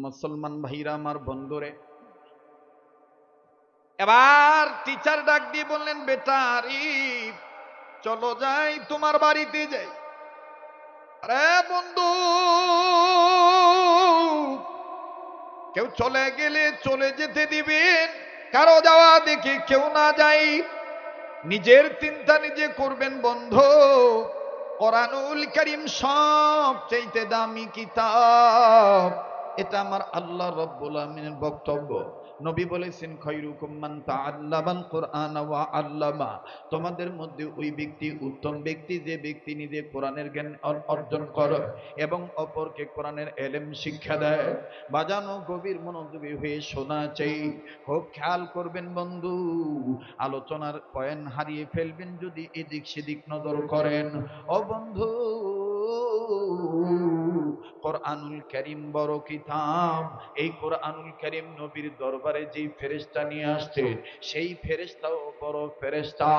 মুসলমান ভাইরা আমার, বন্ধুরে, এবার টিচার ডাক দিয়ে বললেন, বেটা আরিফ, চলো যাই তোমার বাড়িতে যাই। আরে বন্ধু, কেউ চলে গেলে চলে যেতে দিবেন, কারো যাওয়া দেখে কেউ না যাই, নিজের চিন্তা নিজে করবেন বন্ধু। কোরআনুল কারীম সব চাইতে দামি কিতাব, এটা আমার আল্লাহ রাব্বুল আমিনের বক্তব্য। নবী বলেছেন, খায়রুকুম মান তাআল্লামাল কুরআন ওয়া আল্লামা, তোমাদের মধ্যে ওই ব্যক্তি উত্তম ব্যক্তি যে ব্যক্তি নিজে কোরআনের জ্ঞান অর্জন করে এবং অপরকে কোরআনের ইলম শিক্ষা দেয়। বাজানো গভীর মনোযোগী হয়ে শোনা চাই, খুব খেয়াল করবেন বন্ধু। আলোচনার পয়েন্ট হারিয়ে ফেলবেন যদি এদিক সেদিক নজর করেন। ও বন্ধু, কোরআনুল কারীম বড় কিতাব। এই কোরআনুল কারীম নবীর দরবারে যেই ফেরেশতা নিয়ে আসছে, সেই ফেরেশতাও বড় ফেরেশতা,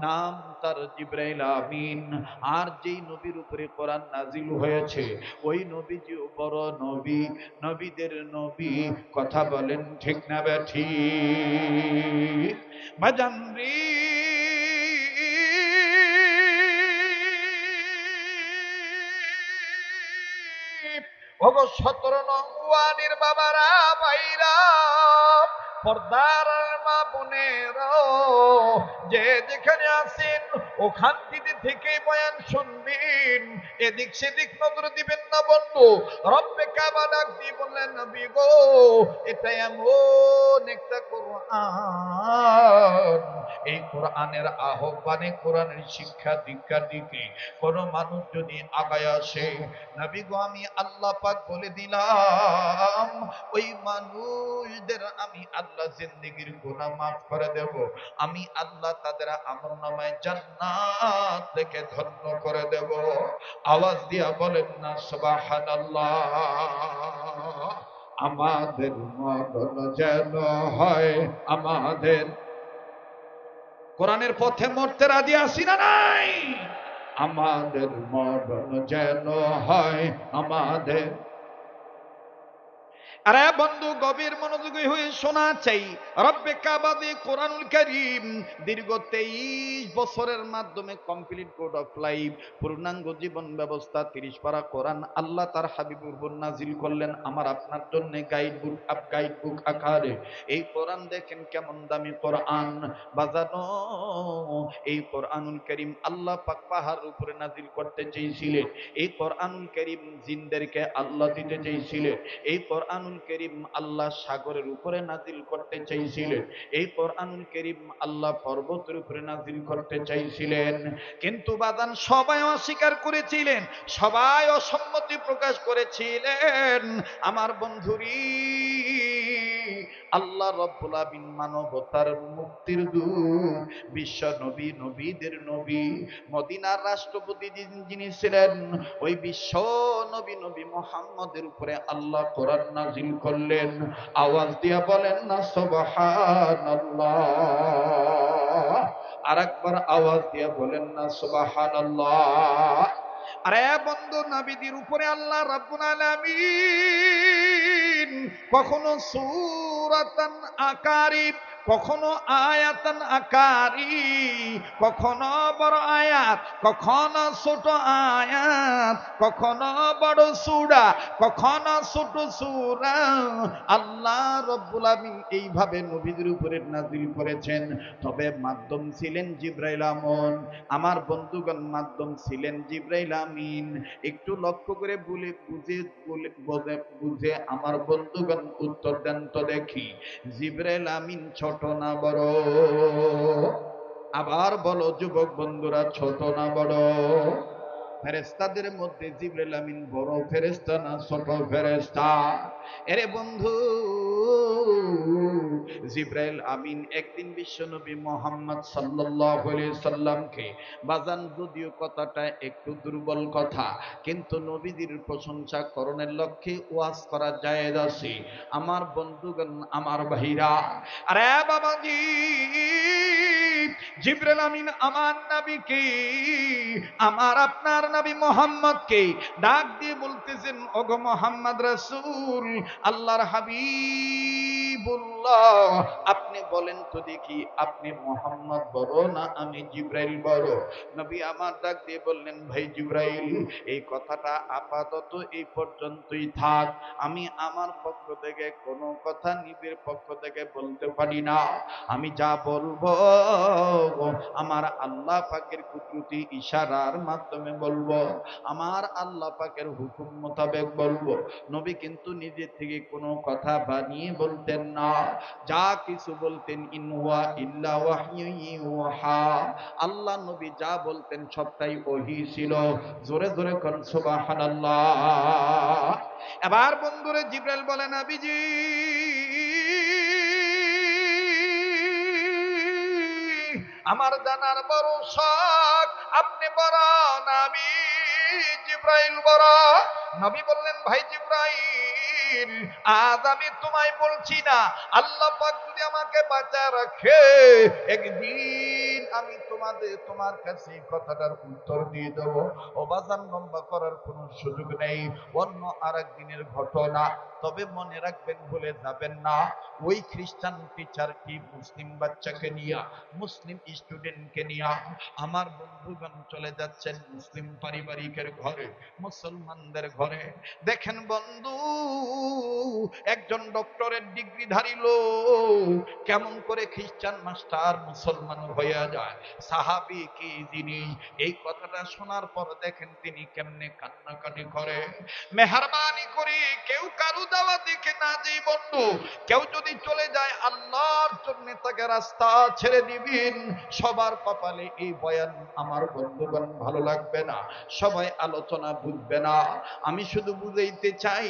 নাম তার জিবরাইল আমিন। আর যেই নবীর উপরে কোরআন নাজিল হয়েছে, ওই নবীজিও বড় নবী, নবীদের নবী। কথা বলেন ঠিক না বেঠিক? বাজান রে, ওগো 17 নং ওয়ার্ডের বাবারা, ভাইরা, পর্দার মা বোনেরা, যে যেখানে আছেন ওখান থেকে বয়ান শুনবেন, এদিক সেদিক নজর দিবেন না বন্ধু। রব্বে কাবা ডাক দিয়ে বললেন, নবী গো, এটা এমন একটা কোরআন, এই কোরআনের আহ্বানে, কোরআনের শিক্ষা দীক্ষার দিকে কোন মানুষ যদি আগায় আসে, নবী গো, আমি আল্লাহ পাক বলে দিলাম, ওই মানুষদের আমি আল্লাহ জিন্দেগির গুনাহ মাফ করে দেব। আমি আল্লাহ তাদের আমলনামায় জান্নাত লিখে ধন্য করে দেব। আওয়াজ দিয়া বলেন না সুবহানাল্লাহ। আমাদের মরণ যেন হয়, আমাদের কোরআনের পথে মরতে রাজি আছি না নাই? আমাদের মরণ যেন হয় আমাদের। আরে বন্ধু, গভীর মনোযোগী হয়ে শোনা চাই। রব্বে কাবা দিয়ে কোরআনুল কারীম দীর্ঘ 23 বছরের মাধ্যমে কমপ্লিট কোড অফ লাইফ, পূর্ণাঙ্গ জীবন ব্যবস্থা, 30 পারা কোরআন আল্লাহ তার হাবিবুর উপর নাজিল করলেন আমার আপনার জন্য গাইড বুক আকারে। এই কোরআন দেখেন কেমন দামি কোরআন বাজানো। এই কোরআনুল কারীম আল্লাহ পাক পাহাড়ের উপরে নাজিল করতে চেয়েছিলেন। এই কোরআনুল কারীম জিনদেরকে আল্লাহ দিতে চেয়েছিলেন। এই কোরআনুল কারীম আল্লাহ সাগরের উপরে নাজিল করতে চাইছিলেন। এই কোরআনুল কারীম আল্লাহ পর্বতের উপরে নাজিল করতে চাইছিলেন, কিন্তু বাদান সবাই অস্বীকার করেছিলেন, সবাই অসম্মতি প্রকাশ করেছিলেন। আমার বন্ধুরি, আল্লাহ রাব্বুল আলামিন মানবতার মুক্তির দূত, বিশ্ব নবী, নবীদের নবী, মদিনার রাষ্ট্রপতি যিনি ছিলেন, ওই বিশ্ব নবী মুহাম্মদের উপরে আল্লাহ কোরআন নাজিল করলেন। আওয়াজ দিয়া বলেন না সুবহানাল্লাহ। আরেকবার আওয়াজ দিয়া বলেন না সুবহানাল্লাহ। আরে বন্ধু, নবীদের উপরে আল্লাহ রাব্বুল আলামিন কখনো সূরাতান আকারিব, কখনো আয়াতান আকারি, কখনো বড় আয়াত, কখনো ছোট আয়াত, কখনো বড় সূরা, কখনো ছোট সূরা, আল্লাহ রাব্বুল আলামিন এইভাবে নবীদের উপরে নাযিল করেছেন। তবে মাধ্যম ছিলেন জিবরাইল আমিন। আমার বন্ধুগণ, মাধ্যম ছিলেন জিবরাইল আমিন। একটু লক্ষ্য করে বুঝে আমার বন্ধুগণ উত্তর দেন তো দেখি, জিবরাইল আমিন ছোট না বড়? আবার বলো যুবক বন্ধুরা, ছোট না বড়? ফেরেশতাদের মধ্যে জিবরাইল আমিন বড় ফেরেশতা না ছোট ফেরেশতা? এরে বন্ধু, জিবরাইল আমিন একদিন বিশ্বনবী মুহাম্মদ সাল্লাল্লাহু আলাইহি সাল্লামকে, বাজান যদিও কথাটা একটু দুর্বল কথা, কিন্তু নবীদের প্রশংসা করণের লক্ষ্যে ওয়াজ করা জায়েজ আছে। আমার বন্ধুগণ, আমার ভাইরা, আরে বাবাজি, জিবরাইল আমিন আমার নবীকে, আমার আপনার নবী মুহাম্মদকে ডাক দিয়ে বলতেছেন, ওগো মুহাম্মদ রাসূল, আল্লাহর হাবিবুল্লাহ, আপনি বলেন তো দেখি, আপনি মুহাম্মদ বড় না আমি জিবরাইল বড়? নবী আমার ডাক দিয়ে বললেন, ভাই জিবরাইল, এই কথাটা আপাতত এই পর্যন্তই থাক। আমি আমার পক্ষ থেকে কোনো কথা নিজের পক্ষ থেকে বলতে পারি না। আমি যা বলবো আমার আল্লাহ পাকের কুদরতি ইশারার মাধ্যমে বলবো, আমার আল্লাহ পাকের হুকুম মোতাবেক বলবো। নবী কিন্তু নিজের থেকে কোনো কথা বানিয়ে বলতেন না। যা কিছু বলতেন, ইন হুয়া ইল্লা ওয়াহয়ুন ইউহা, আল্লাহ নবী যা বলতেন সবটাই ওহী ছিল। জোরে জোরে কোন সুবহানাল্লাহ। এবার বন্ধুরে জিবরাইল বলেন, নবীজি আমার জানার বড় শখ, আপনি বড় না আমি জিবরাইল বড়? নবী বললেন, ভাই জিবরাইল, আজ আমি তোমায় বলছি না, আল্লাহ পাক যদি আমাকে বাঁচায় রাখে, একদিন আমি তোমার কাছে কথাটার উত্তর দিয়ে দেব। ও বাজান, লম্বা করার কোনো সুযোগ নেই, অন্য আরেক দিনের ঘটনা। তবে মনে রাখবেন, ভুলে যাবেন না, ওই খ্রিস্টান টিচারটি মুসলিম বাচ্চাকে নিয়ে, মুসলিম স্টুডেন্টকে নিয়ে আমার বন্ধুগণ চলে যাচ্ছেন মুসলিম পারিবারিকের ঘরে, মুসলমানদের ঘরে। দেখেন বন্ধু, একজন ডক্টরের ডিগ্রিধারী লোক কেমন করে খ্রিস্টান মাস্টার মুসলমান হয়ে যায়। সাহাবী কি জিনিস, এই কথাটা শোনার পর দেখেন তিনি কেমনে কান্নাকাটি করে। মেহরবানি করে কেউ কারু দাওয়া দেখে না যেই বন্ধু, কেউ যদি চলে যায় আল্লাহর জন্য তাকে রাস্তা ছেড়ে দিবেন। সবার কপালে এই বয়ান আমার বন্ধুগণ ভালো লাগবে না, সবাই আলোচনা বুঝবে না। আমি শুধু বুঝাইতে চাই,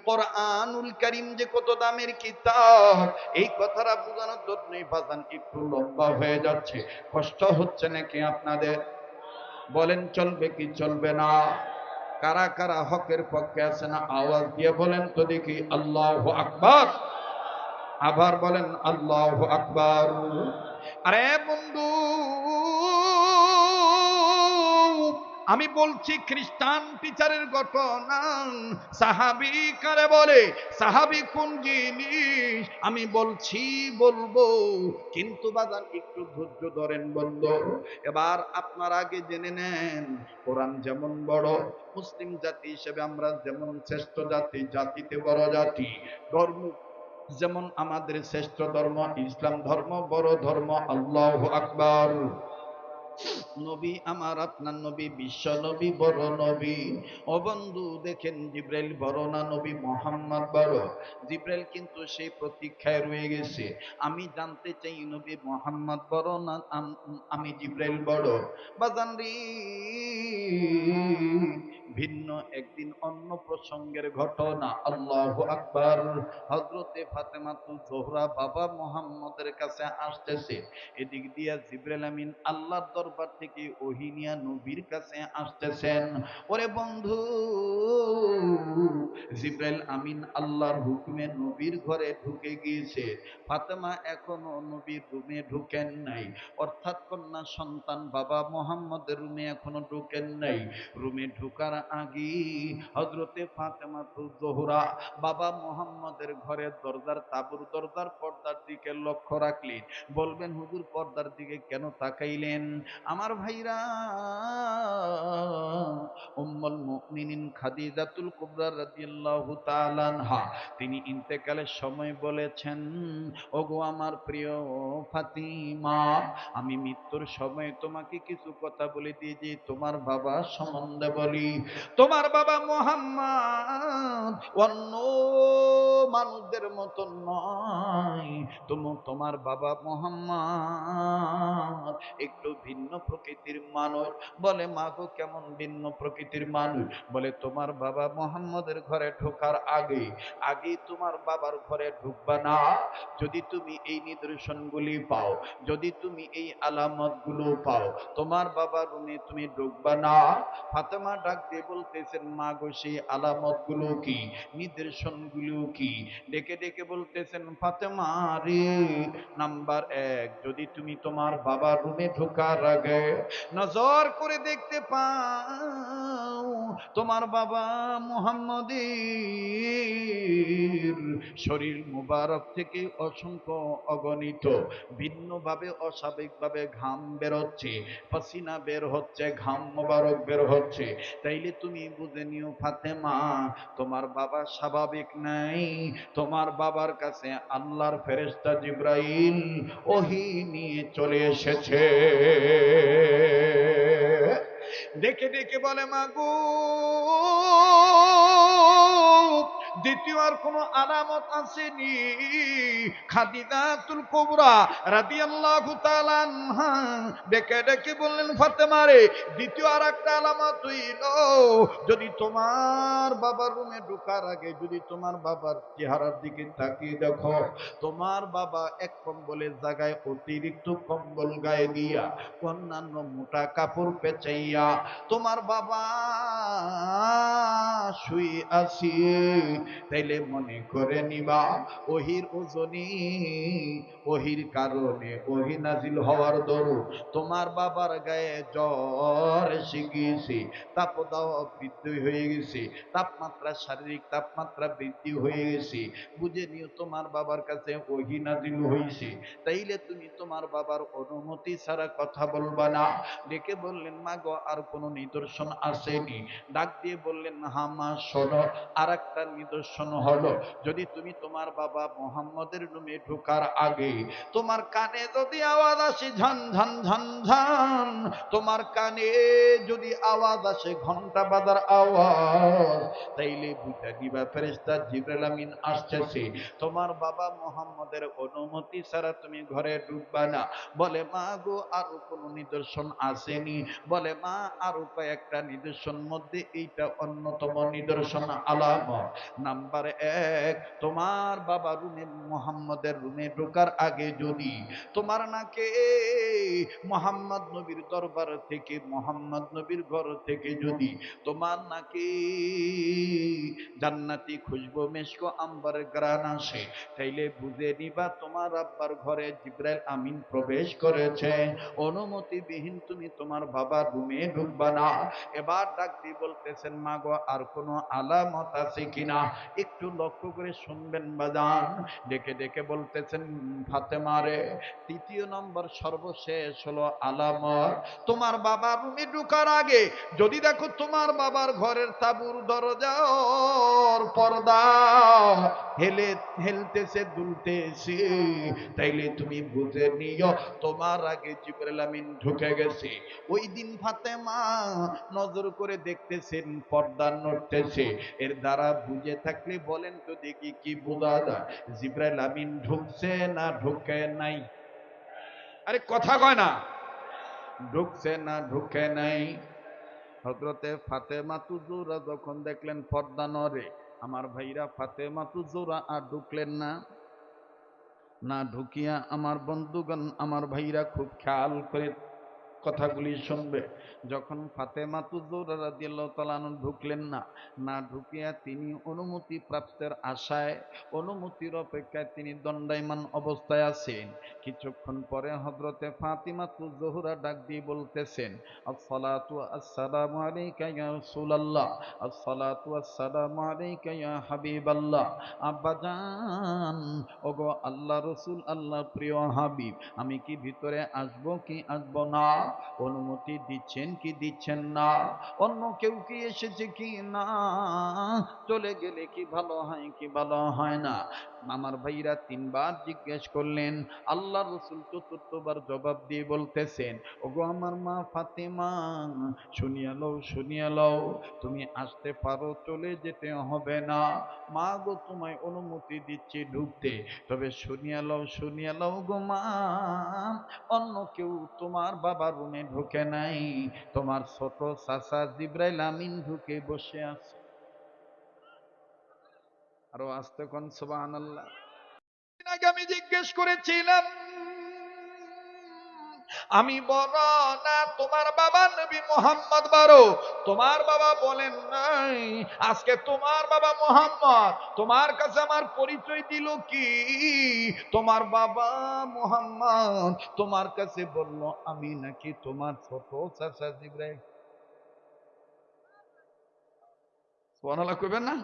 কোরআনুল কারীম যে কত দামের কিতাব, এই কথাটা বোঝানোর জন্যই বাজান একটু লম্বা হয়ে যাচ্ছে। কষ্ট হচ্ছে নাকি আপনাদের? বলেন চলবে কি চলবে না? কারা কারা হকের পক্ষে আছে না আওয়াজ দিয়ে বলেন তো দেখি আল্লাহু আকবার। আবার বলেন আল্লাহু আকবার। আরে বন্ধু, আমি বলছি খ্রিস্টান টিচারের ঘটনা। সাহাবী কারে বলে, সাহাবী কোন জিনিস আমি বলবো, কিন্তু বাজান একটু ধৈর্য ধরেন বন্ধু। এবার আপনার আগে জেনে নেন, কোরআন যেমন বড়, মুসলিম জাতি হিসেবে আমরা যেমন শ্রেষ্ঠ জাতি, জাতিতে বড় জাতি, ধর্ম যেমন আমাদের শ্রেষ্ঠ ধর্ম ইসলাম ধর্ম, বড় ধর্ম আল্লাহু আকবার। নবী আমার আপনার নবী বিশ্ব নবী, বড় নবী। ও বন্ধু দেখেন, জিব্রাইল বড় না নবী মুহাম্মদ বড়? জিব্রাইল কিন্তু সেই প্রতীক্ষায় রয়ে গেছে। আমি জানতে চাই, নবী মুহাম্মদ বড় না আমি জিব্রাইল বড়? বাজান রে, ভিন্ন একদিন অন্য প্রসঙ্গের ঘটনা। আল্লাহু আকবার। হযরতে ফাতেমাতুজ জোহরা বাবা মুহাম্মদের কাছে আসতেছে, এদিক দিয়া জিবরাইল আমিন আল্লাহর দরবার থেকে ওহী নিয়া নবীর কাছে আসতেছেন। ওরে বন্ধু, জিবরাইল আমিন আল্লাহর হুকুমে নবীর ঘরে ঢুকে গিয়েছে, ফাতেমা এখনো নবীর রুমে ঢুকেন নাই, অর্থাৎ কন্যা সন্তান বাবা মুহাম্মদের রুমে এখনো ঢুকেন নাই। রুমে ঢোকার আগে হযরতে ফাতেমাতুজ জোহরা বাবা মুহাম্মদের ঘরের দরজার তাবুর দরজার পর্দার দিকে লক্ষ্য রাখলেন। বলবেন হুজুর, পর্দার দিকে কেন তাকাইলেন? আমার ভাইরা, উম্মুল মুমিনিন খাদিজাতুল কুবরা রাদিয়াল্লাহু তাআলা আনহা তিনি ইন্তেকালের সময় বলেছেন, ওগো আমার প্রিয় ফাতিমা, আমি মৃত্যুর সময় তোমাকে কিছু কথা বলে দিয়ে যে তোমার বাবা সম্বন্ধে বলি। তোমার বাবা মুহাম্মদ অন্য মানুষদের মতো নয়, তোমার বাবা মুহাম্মদ একটু ভিন্ন প্রকৃতির মানুষ। বলে মা গো, কেমন ভিন্ন প্রকৃতির মানুষ? বলে তোমার বাবা মুহাম্মদের ঘরে ঢোকার আগে তোমার বাবার ঘরে ঢুকবা না। যদি তুমি এই নিদর্শনগুলি পাও, যদি তুমি এই আলামতগুলো পাও, তোমার বাবার রুমে তুমি ঢুকবা না। ফাতেমা ডাক দিয়ে বলতেছেন, মা গো, সেই আলামতগুলো কি, নিদর্শনগুলো কি? ডেকে ডেকে বলতেছেন, ফাতেমা রে, নাম্বার এক, যদি তুমি তোমার বাবার রুমে ঢোকার আগে নজর করে দেখতে পাও তোমার বাবা মুহাম্মদের শরীর মুবারক থেকে অসংখ্য অগণিত ভিন্নভাবে অস্বাভাবিকভাবে ঘাম বেরোচ্ছে, পাসিনা বের হচ্ছে, ঘাম মুবারক বের হচ্ছে, তাইলে তুমি বুঝে নিও ফাতেমা, তোমার বাবা স্বাভাবিক নাই। তোমার বাবার কাছে আল্লাহর ফেরেশতা জিবরাইল ওহী নিয়ে চলে এসেছে। ডেকে ডেকে বলে, মাগো, দ্বিতীয় আর কোন আলামত আসেনি? খাদিজাতুল কুবরা রাদিয়াল্লাহু তাআলা আনহা ডেকে ডেকে বললেন, ফাতেমা রে, দ্বিতীয় আর একটা আলামত হইল, যদি তোমার বাবার রুমে ঢোকার আগে যদি তোমার বাবার চেহারার দিকে তাকিয়ে দেখো, তোমার বাবা এক কম্বলের জায়গায় অতিরিক্ত কম্বল গায়ে দিয়া অন্যান্য মোটা কাপড় পেঁচাইয়া তোমার বাবা শুয়ে আছি, তাইলে মনে করে নিবা ওহির ওজনী, ওহির কারণে ওহি নাজিল হওয়ার দরুন তোমার বাবার গায়ে জ্বর এসে গিয়েছে, তাপদাহ বৃদ্ধি হয়ে গেছে, তাপমাত্রা, শারীরিক তাপমাত্রা বৃদ্ধি হয়ে গেছে, বুঝে নিও তোমার বাবার কাছে ওহি নাজিল হয়েছে, তাইলে তুমি তোমার বাবার অনুমতি ছাড়া কথা বলবা না। ডেকে বললেন, মা গো, আর কোন নিদর্শন আসেনি? ডাক দিয়ে বললেন, হ্যাঁ মা, শোনো, আর একটা নিদর্শন হলো, যদি তুমি তোমার বাবা মুহাম্মদের রুমে ঢোকার আগে তোমার কানে যদি আওয়াজ আসে ঝন ঝন ঝন ঝন, তোমার কানে যদি আওয়াজ আসে ঘন্টা বাজার আওয়াজ, তাইলে বুঝা নিবা ফেরেশতা জিবরাইল আমিন আসতেছে, তোমার বাবা মুহাম্মদের অনুমতি ছাড়া তুমি ঘরে ঢুকবা না। বলে, মা গো, আরো কোন নিদর্শন আসেনি? বলে, মা, আরো কয়েকটা নিদর্শন মধ্যে এইটা অন্যতম নিদর্শন আলামত। নাম্বার এক, তোমার বাবা রুমে মুহাম্মদের রুমে ঢোকার আগে যদি তোমার নাকে মুহাম্মদ নবীর দরবার থেকে, মুহাম্মদ নবীর ঘর থেকে যদি তোমার নাকে জান্নাতি খুশবু মিশক আম্বরের ঘ্রাণ আসে, তাইলে বুঝে নিবা তোমার আব্বার ঘরে জিবরাইল আমিন প্রবেশ করেছে, অনুমতি বিহীন তুমি তোমার বাবার রুমে ঢুকবা না। এবার ডাক দিয়ে বলতেছেন, মা গো, আর কোনো আলামত আছে কিনা? একটু লক্ষ্য করে শুনবেন বাজান। ডেকে ডেকে বলতেছেন, ফাতেমা রে, তৃতীয় নম্বর সর্বশেষ হলো আলামত, তোমার বাবার রুমে ঢুকার আগে যদি দেখো তোমার বাবার ঘরের তাঁবুর দরজার পর্দা হেলতেছে, দুলতেছে, তাইলে তুমি বুঝে নিও তোমার আগে জিবরাইল আমিন ঢুকে গেছে। ওই দিন ফাতেমা নজর করে দেখতেছেন পর্দা নড়তেছে, এর দ্বারা বুঝে থাকলে বলেন তো দেখি কি বোঝা যায়, জিবরাইল আমিন ঢুকছে না ঢুকে নাই? আরে কথা কয় না, ঢুকছে না ঢুকে নাই? হযরতে ফাতেমা তুজুরা যখন দেখলেন পর্দা নড়ে, আমার ভাইরা, ফাতেমা তুজুরা আর ঢুকলেন না। না ঢুকিয়া আমার বন্ধুগণ, আমার ভাইরা, খুব খেয়াল করে কথাগুলি শুনবে, যখন ফাতেমা তুজুরা রাদিয়াল্লাহু তাআলা আনহা ঢুকলেন না, না ঢুকিয়া তিনি অনুমতি প্রাপ্তের আশায়, অনুমতির অপেক্ষায় তিনি দণ্ডায়মান অবস্থায় আছেন। কিছুক্ষণ পরে হযরতে ফাতিমা তুজুহরা ডাক দিয়ে বলতেছেন, আসসালাতু আসসালামু আলাইকা ইয়া রাসূলুল্লাহ, আসসালাতু আসসালামু আলাইকা ইয়া হাবিবাল্লাহ। আব্বাজান, ওগো আল্লাহ রসুল, আল্লাহ প্রিয় হাবিব, আমি কি ভিতরে আসবো কি আসবো না? অনুমতি দিচ্ছেন কি দিচ্ছেন না? অন্য কেউ কি এসেছে কি না? চলে গেলে কি ভালো হয় কি ভালো হয় না? আমার ভাইরা তিনবার জিজ্ঞেস করলেন, আল্লাহ রসুল চতুর্থবার জবাব দিয়ে বলতেছেন, ওগো আমার মা ফাতেমা, শুনিয়া লও, শুনিয়া লও, তুমি আসতে পারো, চলে যেতে হবে না। মা গো, তোমায় অনুমতি দিচ্ছি ঢুকতে, তবে শুনিয়া লও গো মা, অন্য কেউ তোমার বাবার রুমে ঢুকে নাই, তোমার ছোট চাচা জিবরাইল আমিন ঢুকে বসে আছে। আরো আস্তে কোন সুবহানাল্লাহ। আগে আমি জিজ্ঞেস করেছিলাম, আমি বড় না তোমার বাবা নবী মোহাম্মদ বড়? তোমার বাবা বলেন নাই আজকে তোমার বাবা মোহাম্মদ তোমার কাছে আমার পরিচয় দিল কি? তোমার বাবা মোহাম্মদ তোমার কাছে বলল আমি নাকি তোমার ছোট চাচা জিবরাইল। সুবহানাল্লাহ কইবেন না?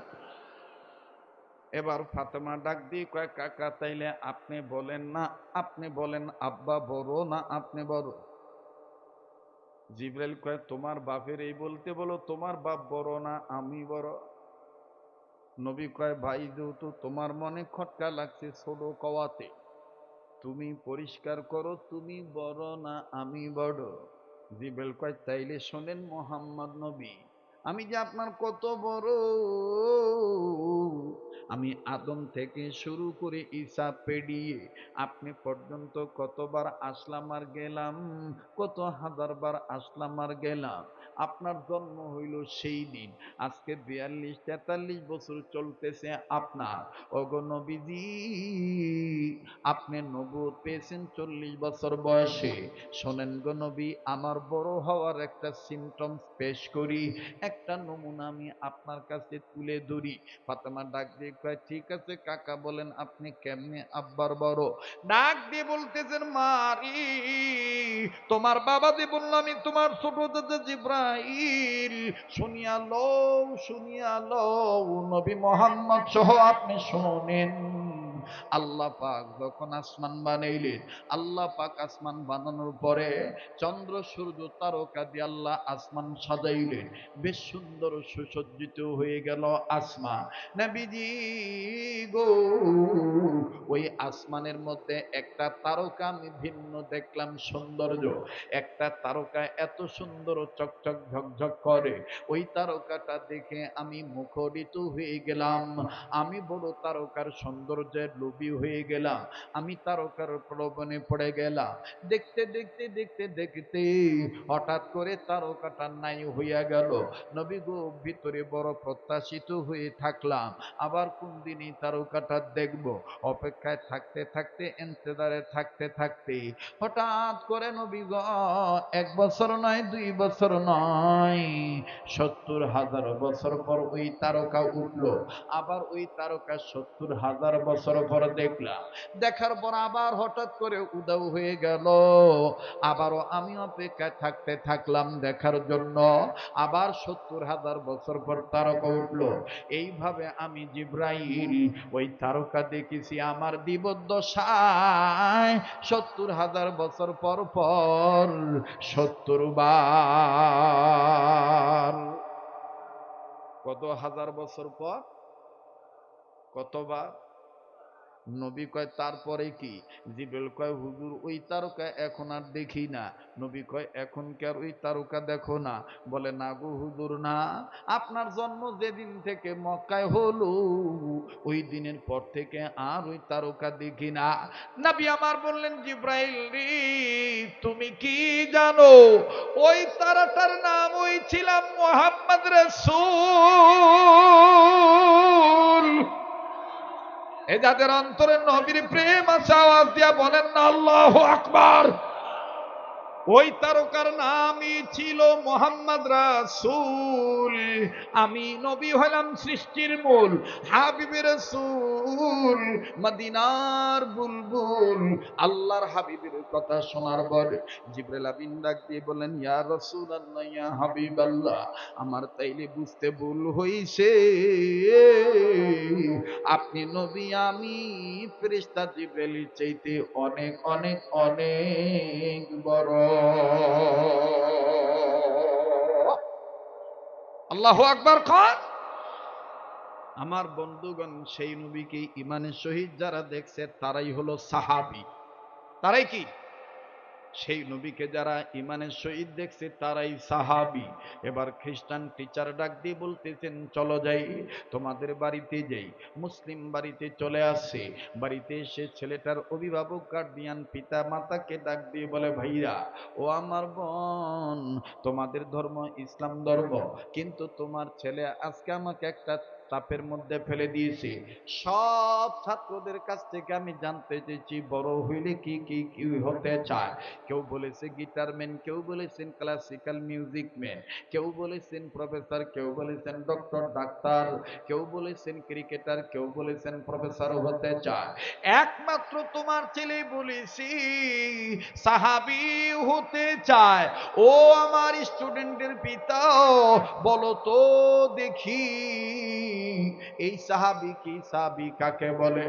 এবার ফাতেমা ডাক দিয়ে কয় কাকা তাইলে আপনি বলেন না, আপনি বলেন আব্বা বড় না আপনি বড়? জিবরাইল কয় তোমার বাপের এই বলতে বলো তোমার বাপ বড় না আমি বড়? নবী কয় ভাই যেহেতু তোমার মনে খটকা লাগছে ছোট কওয়াতে, তুমি পরিষ্কার করো তুমি বড় না আমি বড়? জিবরাইল কয় তাইলে শোনেন মোহাম্মদ নবী, আমি যে আপনার কত বড়, আমি আদম থেকে শুরু করে ঈসা পেরিয়ে আপনি পর্যন্ত কতবার আসলাম আর গেলাম, কত হাজারবার আসলাম আর গেলাম। আপনার জন্ম হইল সেই দিন, আজকে 42-43 বছর চলতেছে আপনার। ওগো নবীজি, আপনি নবুয়ত পেয়েছেন 40 বছর বয়সে। শোনেন গো নবী, আমার বড় হওয়ার একটা সিমটমস পেশ করি, একটা নমুনা আমি আপনার কাছে তুলে ধরি। ফাতেমা ডাক দিয়ে কয় ঠিক আছে কাকা বলেন আপনি কেমনে আব্বার বড়? ডাক দিয়ে বলতেছেন মারি, তোমার বাবা যে বললো আমি তোমার ছোট দাদা জিব্রাইল, শুনিয়া লও শুনিয়া লও নবী মোহাম্মদ সহ আপনি শোনেন। আল্লাহ পাক যখন আসমান বানাইলেন, আল্লাহ পাক আসমান বানানোর পরে চন্দ্র সূর্য তারকা দিয়ে আল্লাহ আসমান সাজাইলেন, বেশ সুন্দর সুসজ্জিত হয়ে গেল আসমান। নবীজি গো, ওই আসমানের মধ্যে একটা তারকা আমি ভিন্ন দেখলাম সৌন্দর্য, একটা তারকা এত সুন্দর চকচক ঝকঝক করে, ওই তারকাটা দেখে আমি মুখরিত হয়ে গেলাম। আমি বড় তারকার সৌন্দর্যের লোভী হয়ে গেলাম, আমি তারকার প্রলোভনে পড়ে গেলাম। দেখতে দেখতে দেখতে দেখতে হঠাৎ করে তারকাটা নাই হইয়া গেল। নবী গো, ভিতরে বড় প্রত্যাশিত হয়ে থাকলাম, আবার কোন দিন এই তারকাটা দেখব। অপেক্ষায় থাকতে থাকতে ইন্তজারে থাকতে থাকতে হঠাৎ করে নবী গো, 1 বছর নয় 2 বছর নয়, 70,000 বছর পর ওই তারকা উঠলো। আবার ওই তারকা 70,000 বছর পর দেখলাম, দেখার পর আবার হঠাৎ করে উধাও হয়ে গেল। আবারও আমি অপেক্ষায় থাকতে থাকলাম দেখার জন্য, আবার 70,000 বছর পর তারকা উঠলো। এইভাবে আমি জিব্রাইল ওই তারকা দেখেছি আমার জীবদ্দশায় 70,000 বছর পর পর 70 বার। কত হাজার বছর পর কতবার? নবী কয় তারপরে কি? জিবরাইল কয় হুজুর ওই তারকা এখন আর দেখি না। নবী কয় এখন কি আর ওই তারকা দেখো না? বলে না গো হুজুর না, আপনার জন্ম যেদিন থেকে মক্কায় হলো ওই দিনের পর থেকে আর ওই তারকা দেখি না। নবী আমার বললেন জিবরাইল রে, তুমি কি জানো ওই তারাটার নাম ওই ছিলাম মুহাম্মদ রাসূল। এ যাদের অন্তরে নবীর প্রেম আছে আওয়াজ দিয়া বলেন না আল্লাহু আকবার। ওই তারকার নামই ছিল মোহাম্মদ রাসূল। আমি নবী হলাম সৃষ্টির মূল, হাবিবের রাসূল মদিনার বুলবুল। আল্লাহর হাবিবের কথা শোনার পরে জিবরাইল আমিন ডাক দিয়ে বলেন ইয়া রাসূলুল্লাহ ইয়া হাবিবাল্লাহ, আমার তাইলে বুঝতে ভুল হইছে, আপনি নবী আমি ফেরেশতা জিবরাইলের চাইতে অনেক অনেক অনেক বড়। আল্লাহু আকবার খান। আমার বন্ধুগণ, সেই নবীকে ইমানের সহিত যারা দেখছে তারাই হলো সাহাবী। তারাই কি? সেই নবীকে যারা ইমানের সহিত দেখছে তারাই সাহাবী। এবার খ্রিস্টান টিচার ডাক দিয়ে বলতেছেন চলো যাই, তোমাদের বাড়িতে যাই। মুসলিম বাড়িতে চলে আসে, বাড়িতে এসে ছেলেটার অভিভাবক গার্ডিয়ান পিতা মাতাকে ডাক দিয়ে বলে ভাইরা ও আমার বোন, তোমাদের ধর্ম ইসলাম ধর্ম, কিন্তু তোমার ছেলে আজকে আমাকে একটা চাপের মধ্যে ফেলে দিয়েছি। সব ছাত্রদের কাছ থেকে আমি জানতে চেয়েছি বড় হইলে কি কি কি হতে চায়। কেউ বলেছে গিটারম্যান, কেউ বলেছেন ক্লাসিক্যাল মিউজিক ম্যান, কেউ বলেছেন প্রফেসর, কেউ বলেছেন ডক্টর ডাক্তার, কেউ বলেছেন ক্রিকেটার, কেউ বলেছেন প্রফেসর হতে চায়। একমাত্র তোমার ছেলে বলেছি সাহাবী হতে চায়। ও আমার স্টুডেন্টের পিতা, বলো তো দেখি এই সাহাবী কি, সাহাবী কাকে বলে?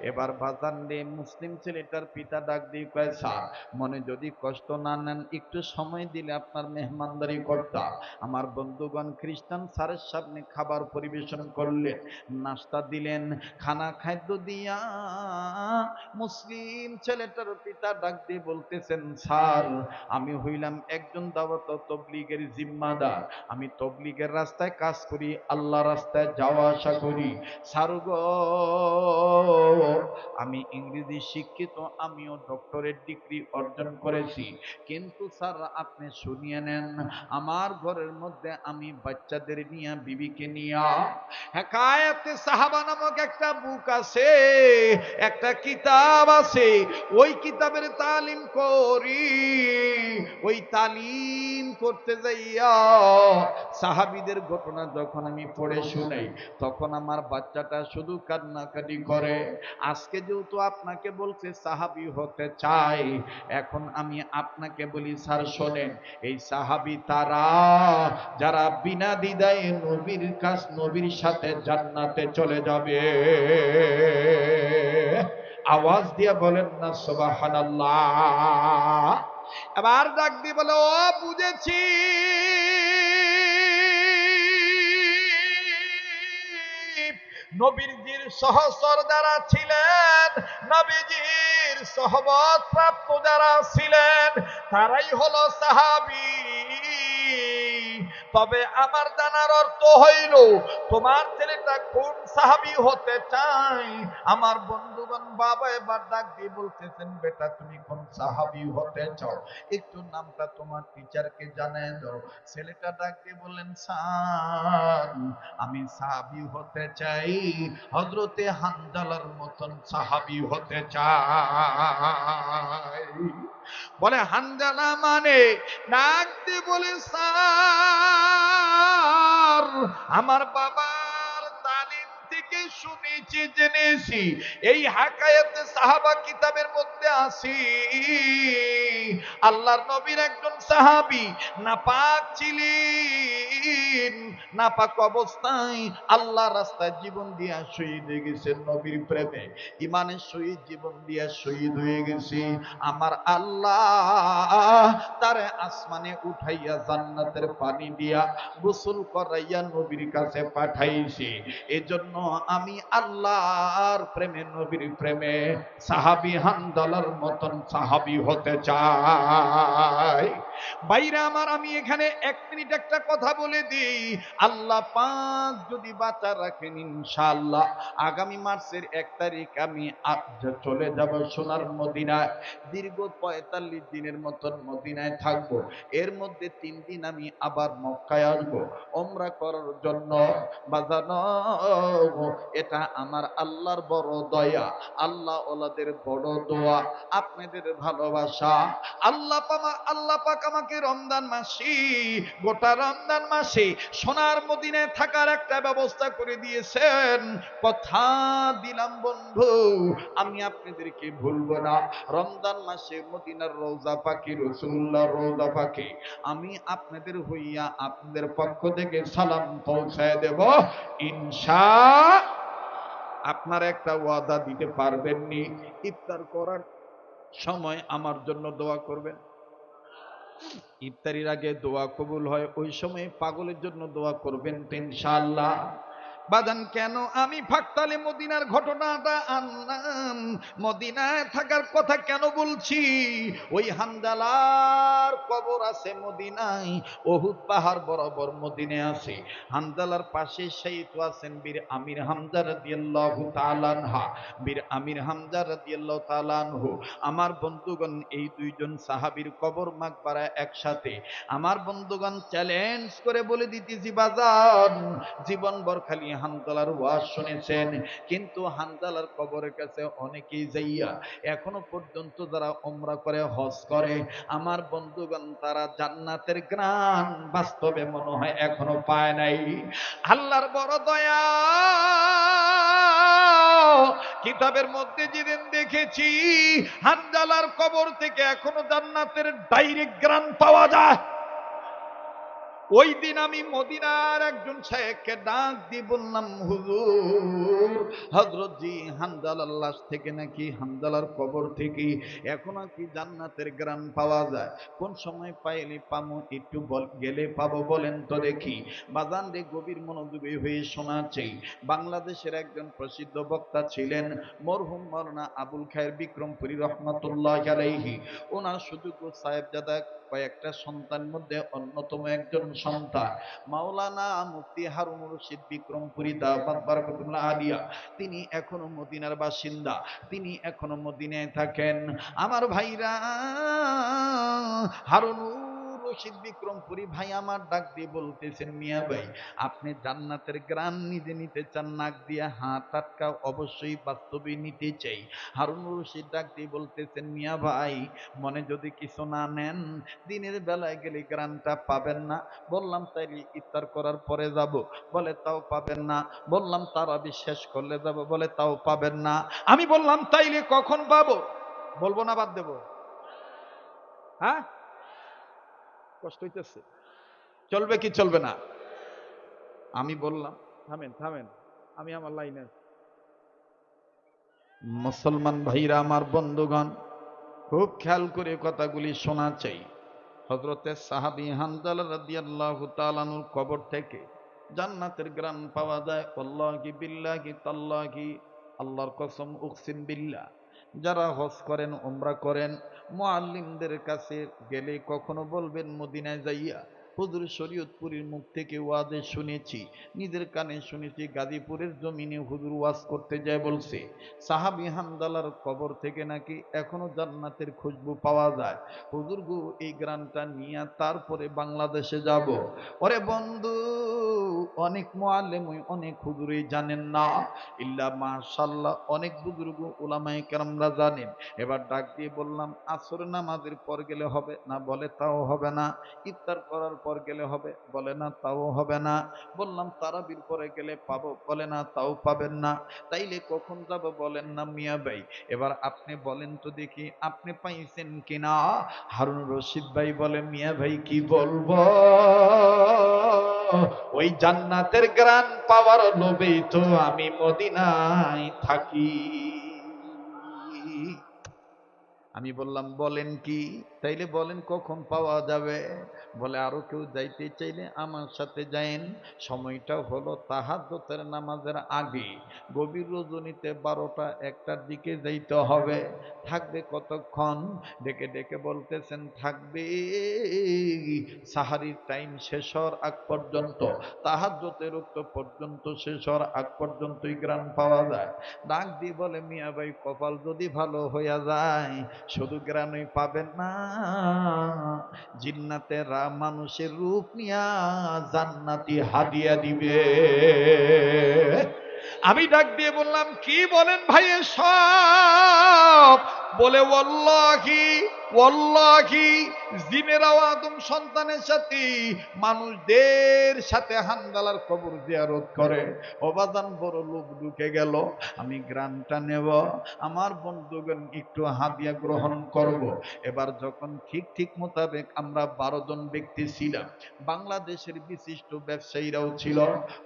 এবার বাজান রে মুসলিম ছেলেটার পিতা ডাক দিয়ে কয়, স্যার মনে যদি কষ্ট না নেন একটু সময় দিলে আপনার মেহমানদারি করতাম। আমার বন্ধুগণ খ্রিস্টান স্যারের সামনে খাবার পরিবেশন করলেন, নাস্তা দিলেন, খানা খাদ্য দিয়া মুসলিম ছেলেটার পিতা ডাক দিয়ে বলতেছেন, স্যার আমি হইলাম একজন দাওয়াত তবলিগের জিম্মাদার, আমি তবলিগের রাস্তায় কাজ করি, আল্লাহ রাস্তায় যাওয়া আসা করি। স্যার গো আমি ইংরেজি শিক্ষিত, আমিও ডক্টরেট ডিগ্রি অর্জন করেছি, কিন্তু স্যার আপনি শুনিয়ে নেন আমার ঘরের মধ্যে আমি বাচ্চাদের নিয়ে বিবিকে নিয়ে হেকায়েতে সাহাবা নামক একটা বুক আছে, একটা কিতাব আছে, ওই কিতাবের তালিম করি। ওই তালিম করতে যাইয়া সাহাবীদের ঘটনা যখন আমি পড়ে শুনাই তখন আমার বাচ্চাটা শুধু কান্নাকাটি করে। আজকে যেহেতু আপনাকে বলছে সাহাবী হতে চাই, এখন আমি আপনাকে বলি স্যার শোনেন, এই সাহাবী তারা যারা বিনা দ্বিধায় নবীর কাছ নবীর সাথে জান্নাতে চলে যাবে। আওয়াজ দিয়ে বলেন না সুবহানাল্লাহ। এবার ডাক দিয়ে বলে, ও বুঝেছি নবীজির সহচর যারা ছিলেন, নবীজির সহবত প্রাপ্ত যারা ছিলেন তারাই হলো সাহাবী। তবে আমার জানার অর্থ হইল তোমার ছেলেটা কোন সাহাবী হতে চায়। আমার বন্ধুগণ বাবা এবার ডাক দিয়ে বলতেছেন, বেটা তুমি কোন সাহাবী হতে চাও একটু নামটা তোমার টিচারকে জানায় দাও। ছেলেটা ডাক দিয়ে বললেন, স্যার আমি সাহাবী হতে চাই, হযরতে হানজালার মতন সাহাবী হতে চাই। বলে হানজালা মানে? ডাক দিয়ে বলে, স্যার আমার বাবার তালিম থেকে শুনেছি জেনেছি এই হাকায়াতে সাহাবা কিতাবের মধ্যে আছে আল্লাহর নবীর একজন সাহাবী নাপাক ছিলেন, নাপাক অবস্থায় আল্লাহ রাস্তায় জীবন দিয়া শহীদ হয়ে গেছেন নবীর প্রেমে, ইমানের শহীদ জীবন দিয়া শহীদ হয়ে গেছে। আমার আল্লাহ তারে আসমানে উঠাইয়া জান্নাতের পানি দিয়া গোসল করাইয়া নবীর কাছে পাঠাইছে। এজন্য আমি আল্লাহর প্রেমে নবীর প্রেমে সাহাবী হানজালার মতন সাহাবী হতে চাই। ভাইরা আমার আমি এখানে 1 মিনিট একটা কথা বলে দিই, আল্লাহ পাক যদি বাঁচা রাখেন ইনশাআল্লাহ আগামী মাসের 1 তারিখ আমি চলে যাব সোনার মদিনায়। দীর্ঘ 45 দিনের মতন মদিনায় থাকব। এর মধ্যে 3 দিন আমি আবার মক্কায় আসব উমরা করার জন্য। বাজানো এটা আমার আল্লাহর বড় দয়া, আল্লাহ ওলাদের বড় দোয়া, আপনাদের ভালোবাসা। আল্লাহ পাক আমাকে রমজান মাসে, গোটা রমজান মাসে সোনার মদিনায় থাকার একটা ব্যবস্থা করে দিয়েছেন। কথা দিলাম বন্ধু আমি আপনাদেরকে ভুলবো না। রমজান মাসে মদিনার রওজা পাকে, রাসূলুল্লাহর রওজা পাকে আমি আপনাদের হইয়া আপনাদের পক্ষ থেকে সালাম পৌঁছায় দেব ইনশাআল্লাহ। আপনারা একটা ওয়াদা দিতে পারবেন নি, ইফতার করার সময় আমার জন্য দোয়া করবেন। ইফতারির আগে দোয়া কবুল হয়, ওই সময় পাগলের জন্য দোয়া করবেন তো ইনশাআল্লাহ। বাজান কেন আমি ফাকতালে মদিনার ঘটনাটা আনলাম, মদিনায় থাকার কথা কেন বলছি? ওই হানজালার কবর আছে মদিনায়, উহুদ পাহাড় বরাবর মদিনায় আছে। হানজালার পাশে শহীদ আছেন বীর আমির হামজা রাদিয়াল্লাহু তাআলা আনহা, বীর আমির হামজা রাদিয়াল্লাহু তাআলা আনহু। আমার বন্ধুগণ এই দুইজন সাহাবীর কবর মাকবারা একসাথে। আমার বন্ধুগণ চ্যালেঞ্জ করে বলে দিতেছি বাজান জীবনভর খালি হানজালার ওয়াজ শুনেছেন, কিন্তু হানজালার কবরের কাছে অনেকেই যাইয়া এখনো পর্যন্ত যারা উমরা করে, হজ করে, আমার বন্ধুগণ তারা জান্নাতের গ্রাণ বাস্তবে মনে হয় এখনো পায় নাই। আল্লাহর বড় দয়া, কিতাবের মধ্যে যেদিন দেখেছি হানজালার কবর থেকে এখনো জান্নাতের ডাইরেক্ট গ্রাণ পাওয়া যায়, ওই দিন আমি মদিনার একজন শেখকে ডাক দিয়ে বললাম, হুজুর হযরত জি হানজালার লাশ থেকে নাকি, হানজালার কবর থেকে এখনো কি জান্নাতের গ্রাণ পাওয়া যায়? কোন সময় পাইলে পামো, একটু গেলে পাবো বলেন তো দেখি। বাজান রে, গভীর মনোযোগী হয়ে শোনা চাই। বাংলাদেশের একজন প্রসিদ্ধ বক্তা ছিলেন মরহুম মাওলানা আবুল খায়ের বিক্রমপুরী রহমাতুল্লাহ আলাইহি। ওনার সুযোগ্য সাহেবজাদা কয়েকটা সন্তান মধ্যে অন্যতম একজন সন্তান মাওলানা মুফতি হারুনুর রশিদ বিক্রমপুরী দাওয়াত বারাকাতুল্লাহ আলিয়া। তিনি এখনো মদিনার বাসিন্দা, তিনি এখনো মদিনায় থাকেন। আমার ভাইরা, হারুনুর রশিদ বিক্রমপুরী ভাই আমার ডাক দিয়ে বলতেছেন, মিয়া ভাই আপনি জান্নাতের গ্রাণ নিজে নিতে চান? নাক দিয়ে হাত টাটকা অবশ্যই বাস্তবে নিতে চাই। হারুনুর রশিদ ডাক দিয়ে বলতেছেন, মিয়া ভাই মনে যদি কিছু না নেন, দিনের বেলায় গেলে গ্রাণটা পাবেন না। বললাম তাইলে ইফতার করার পরে যাব, বলে তাও পাবেন না। বললাম তারাবি শেষ করলে যাব, বলে তাও পাবেন না। আমি বললাম তাইলে কখন পাবো? বলবো না বাদ দেব? হ্যাঁ, কষ্ট হইতেছে, চলবে কি চলবে না? আমি বললাম থামেন থামেন, আমি আমার লাইনে। মুসলমান ভাইরা আমার, বন্ধুগণ খুব খেয়াল করে কথাগুলি শোনা চাই। হযরতে সাহাবী হানজালা রাদিয়াল্লাহু তাআলা আনহুর কবর থেকে জান্নাতের গ্রাণ পাওয়া যায়। আল্লাহি বিল্লাহি তাল্লাহি, আল্লাহর কসম উকসিম বিল্লাহ, যারা হজ করেন, উমরা করেন, মুআল্লিমদের কাছে গেলে কখনো বলবেন মদিনায় যাইয়া, হুজুর শরীয়তপুরীর মুখ থেকে ওয়াজে শুনেছি, নিজের কানে শুনেছি, গাজীপুরের জমিনে হুজুর ওয়াজ করতে যায় বলছে সাহাবী হানজালার কবর থেকে নাকি এখনো জান্নাতের খুশবু পাওয়া যায়। হুজুর গো, এই গ্রানটা নিয়ে তারপরে বাংলাদেশে যাব। ওরে বন্ধু, অনেক মুআল্লিম, অনেক হুজুরই জানেন না, ইল্লা মাশাআল্লাহ অনেক বুজুর্গ উলামায়ে কেরামরা জানেন। এবার ডাক দিয়ে বললাম, আসর নামাজের পর গেলে হবে না? বলে তাও হবে না। ইফতার করার পর গেলে হবে? বলে না, তাও হবে না। বললাম তারাবির পরে গেলে পাবো? বলে না, তাও পাবেন না। তাইলে কখন যাব বলেন না মিয়া ভাই? এবার আপনি বলেন তো দেখি, আপনি পাইছেন কিনা? হারুন রশিদ ভাই বলে, মিয়া ভাই কি বলবো, ওই জান্নাতের গ্রাণ পাওয়ার লোভেই তো আমি মদিনায় থাকি। আমি বললাম বলেন কি? তাইলে বলেন কখন পাওয়া যাবে? বলে আরো কেউ যাইতে চাইলে আমার সাথে যায়েন, সময়টা হলো তাহাজ্জুদের নামাজের আগে, গভীর রজনীতে 12টা 1টার দিকে যাইতে হবে। থাকবে কতক্ষণ? ডেকে ডেকে বলতেছেন থাকবে সাহারির টাইম শেষ হওয়ার আগ পর্যন্ত, তাহাজ্জুদের ওয়াক্ত পর্যন্ত শেষ হওয়ার আগ পর্যন্তই গ্রাণ পাওয়া যায়। ডাক দিয়ে বলে, মিয়া ভাই কপাল যদি ভালো হইয়া যায়, শুধু গ্রাণই পাবেন না, জিন্নাতেরা মানুষের রূপ নিয়া জান্নাতি হাদিয়া দিবে। আমি ডাক দিয়ে বললাম, কি বলেন ভাই সব? বলে ওয়াল্লাহি ওয়াল্লাহি, জিনের আদম সন্তানের সাথে মানুষদের সাথে হানজালার কবর জিয়ারত করে। অবাদান বড় লোক ঢুকে গেল, আমি গ্রানটা নেব, আমার বন্ধুগণ একটু হাদিয়া গ্রহণ করব। এবার যখন ঠিক ঠিক মোতাবেক আমরা 12 জন ব্যক্তি ছিলাম, বাংলাদেশের বিশিষ্ট ব্যবসায়ীরাও ছিল,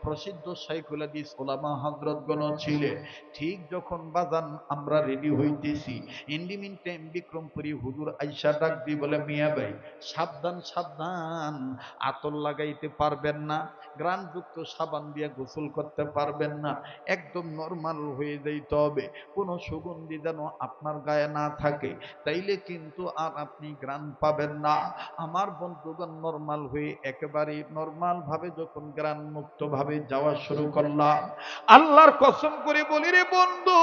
প্রসিদ্ধ শাইখুল হাদিস ওলামা হযরতগণও ছিলেন। ঠিক যখন বাজান আমরা রেডি হইতেছি, ইন্ডিমিন টাইম বিক্রমপুরী হুজুর আইসা ডাক দি বলে, মিয়া ভাই সাবধান সাবধান, আতর লাগাইতে পারবেন না, গ্রানযুক্ত সাবান দিয়ে গোসল করতে পারবেন না, একদম নরমাল হয়ে যাইতে হবে, কোনো সুগন্ধি যেন আপনার গায়ে না থাকে, তাইলে কিন্তু আর আপনি গ্রান পাবেন না। আমার বন্ধুগণ নরমাল হয়ে একেবারে নরমাল ভাবে যখন গ্রান মুক্ত ভাবে যাওয়া শুরু করলাম, আল্লাহর কসম করে বলি রে বন্ধু,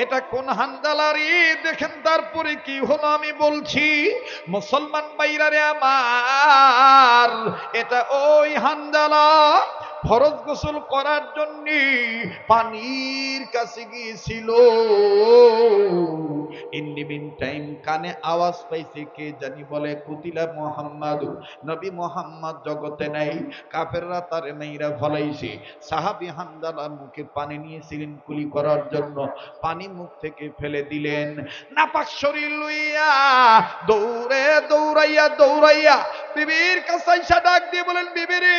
এটা কোন হানজালারি দেখেন, তারপরে কি হলো আমি বলছি। মুসলমান ভাইরা রে আমার, এটা ওই হানজালা ফরজ গোসল করার জন্য পানির কাছে গিয়েছিল। ইন দি মিন টাইম কানে আওয়াজ পাইছে, কে জানি বলে কুতিলা মুহাম্মাদ, নবী মুহাম্মদ জগতে নাই, কাফেররা তারে মাইরা ফলাইছে। সাহাবী হামজালা মুখে পানি নিয়েছিলেন কুলি করার জন্য, পানি মুখ থেকে ফেলে দিলেন। নাপাক শরীর লইয়া দৌড়ে দৌড়াইয়া বিবির কাছে আইসা ডাক দিয়ে বলেন, বিবিরে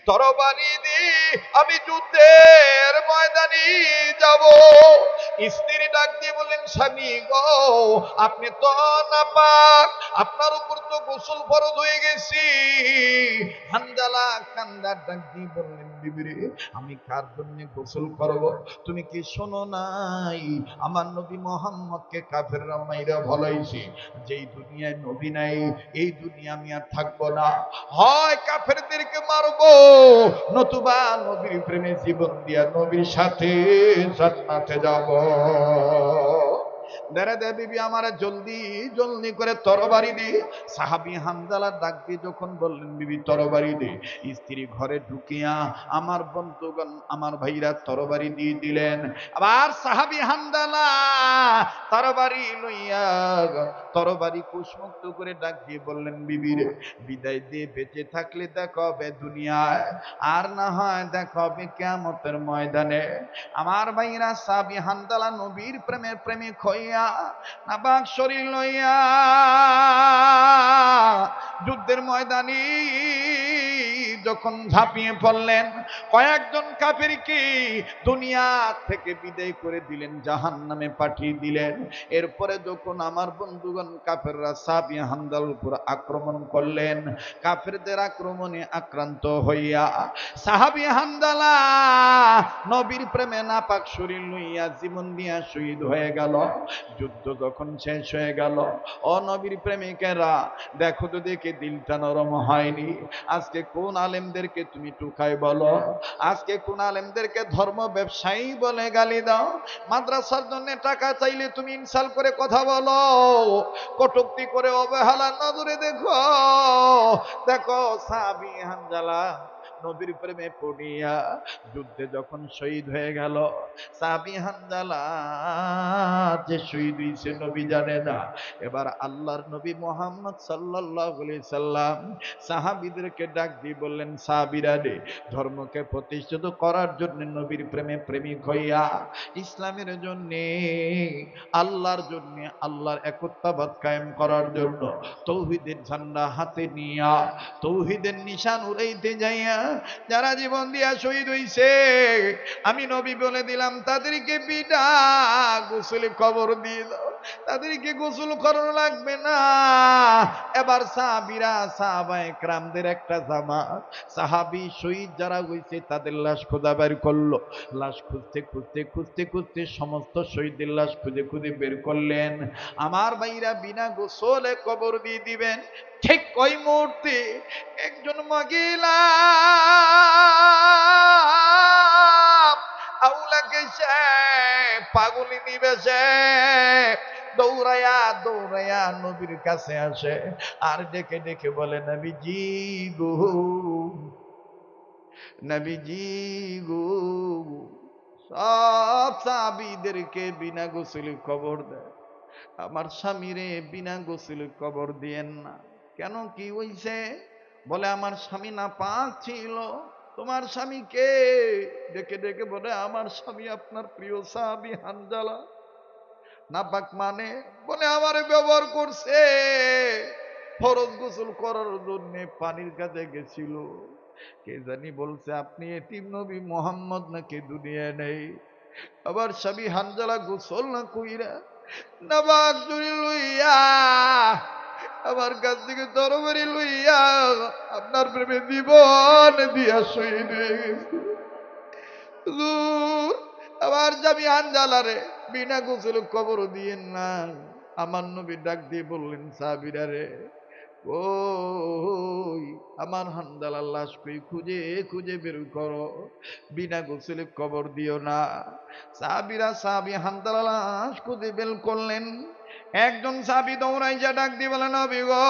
তরবারি দি আমি যুদ্ধের ময়দানে যাব। স্ত্রী ডাক দিয়ে বললেন, স্বামী গো আপনি তো নাপাক, আপনার উপর তো গোসল ফরজ হয়ে গেছি। হানজালা কান্দার ডাক দিয়ে বললেন, বিবিরে আমি কার জন্য গোসল করব? তুমি কি শোনো নাই আমার নবী মুহাম্মদকে কাফেররা মাইরা ফলাইছে। যেই দুনিয়ায় নবী নাই এই দুনিয়া আমি আর থাকবো না, হয় কাফেরদেরকে মারবো নতুবা নবীর প্রেমে জীবন দিয়া নবীর সাথে জান্নাতে যাব। দাঁড়া দে বিবি আমার জলদি জলদি করে তরবারি দে। সাহাবী হামজালা ডাক দিয়ে যখন বললেন, বিবি তরবারি দে, স্ত্রী ঘরে ঢুকিয়া আমার বন্ধুগণ আমার ভাইরা তরবারি দিয়ে দিলেন। আবার সাহাবী হামজালা তরবারি লইয়া তরবারি কুশমুক্ত করে ডাক দিয়ে বললেন, বিবি রে বিদায় দিয়ে বেঁচে থাকলে দেখা হবে দুনিয়ায়, আর না হয় দেখা হবে কিয়ামতের ময়দানে। আমার ভাইরা সাহাবী হামজালা নবীর প্রেমের প্রেমিক হইয়া নাপাক শরীর লইয়া যুদ্ধের ময়দানে যখন ঝাঁপিয়ে পড়লেন, কয়েকজন কাফেরকে দুনিয়া থেকে বিদায় করে দিলেন, জাহান্নামে পাঠিয়ে দিলেন। এরপরে যখন আমার বন্ধুগণ কাফেররা সাহাবী হামজালার উপর আক্রমণ করলেন, কাফেরদের আক্রমণে আক্রান্ত হইয়া সাহাবী হামজালা নবীর প্রেমে নাপাক শরীর লইয়া জীবন দিয়া শহীদ হয়ে গেল। যুদ্ধ যখন শেষ হয়ে গেল, ও নবীর প্রেমিকেরা দেখো তো দেখে দিলটা নরম হয়নি। আজকে কোন আলেমদেরকে তুমি টুকাই বলো, আজকে কোন আলেমদেরকে ধর্ম ব্যবসায়ী বলে গালি দাও, মাদ্রাসার জন্য টাকা চাইলে তুমি ইনসাল করে কথা বলো, কটূক্তি করে অবহেলার নজরে দেখো। দেখো সাহাবী হামজালা নবীর প্রেমে পড়িয়া যুদ্ধে যখন শহীদ হয়ে গেল, সাহাবী হামজালা যে শহীদ হইছে নবী জানে না। এবার আল্লাহর নবী মুহাম্মদ সাল্লাল্লাহু আলাইহি সাল্লাম সাহাবীদেরকে ডাক দিয়ে বললেন, সাহাবীরা রে ধর্মকে প্রতিষ্ঠিত করার জন্য নবীর প্রেমে প্রেমিক হইয়া ইসলামের জন্য আল্লাহর জন্য আল্লাহর একত্ববাদ কায়েম করার জন্য তৌহিদের ঝান্ডা হাতে নিয়া তৌহিদের নিশান উড়াইতে যাইয়া যারা জীবন দিয়া শহীদ হইছে আমি নবী বলে দিলাম তাদেরকে বিনা গোসলে কবর দিয়ে দাও, তাদেরকে গোসল করানো লাগবে না। এবার সাহাবীরা সাহাবায়ে কেরামদের একটা জামাত সাহাবী শহীদ যারা হইছে তাদের লাশ খোঁজা বের করলো। লাশ খুঁজতে খুঁজতে খুঁজতে খুঁজতে সমস্ত শহীদের লাশ খুঁজে খুঁজে বের করলেন। আমার ভাইরা বিনা গোসলে কবর দিয়ে দিবেন, ঠিক ওই মুহূর্তে একজন মহিলা আউলাকে সে পাগলি নিবেছে দৌড়াইয়া দৌড়াইয়া নবীর কাছে আসে আর ডেকে ডেকে বলে, নবীজি গো নবীজি গো। সব সাহাবীদেরকে বিনা গোসলে কবর দেয়, আমার স্বামীরে বিনা গোসলে কবর দিয়েন না। কেন, কি হইছে? বলে আমার স্বামী নাপাক ছিল। তোমার স্বামী কে? ডেকে ডেকে বলে, আমার স্বামী আপনার প্রিয় সাহাবী হানজালা। নাপাক মানে? বলে আমার ব্যবহার করছে, ফরজ গোসল করার জন্য পানির কাছে গেছিল, কে জানি বলছে আপনি এতিম নবী মুহাম্মদ নাকি দুনিয়ায় নেই। আবার স্বামী হানজালা গোসল না কইরা নাপাক শরীর লইয়া আমার কাছ থেকে তরবারি লইয়া আপনার প্রেমে জীবন দিয়া শহীদ হয়ে গেছে। হুজুর আমার স্বামী হানজালারে বিনা গোসলে কবর দিয়েন না। আমার নবী ডাক দিয়ে বললেন, সাহাবীরা রে ওই আমার হানজালার লাশ কই খুঁজে খুঁজে বের করো, বিনা গোসলে কবর দিও না। সাহাবীরা সাহাবী হানজালার লাশ খুঁজে বের করলেন, একজন সাহাবী দৌড়াইয়া ডাক দিয়ে বলে, নবী গো,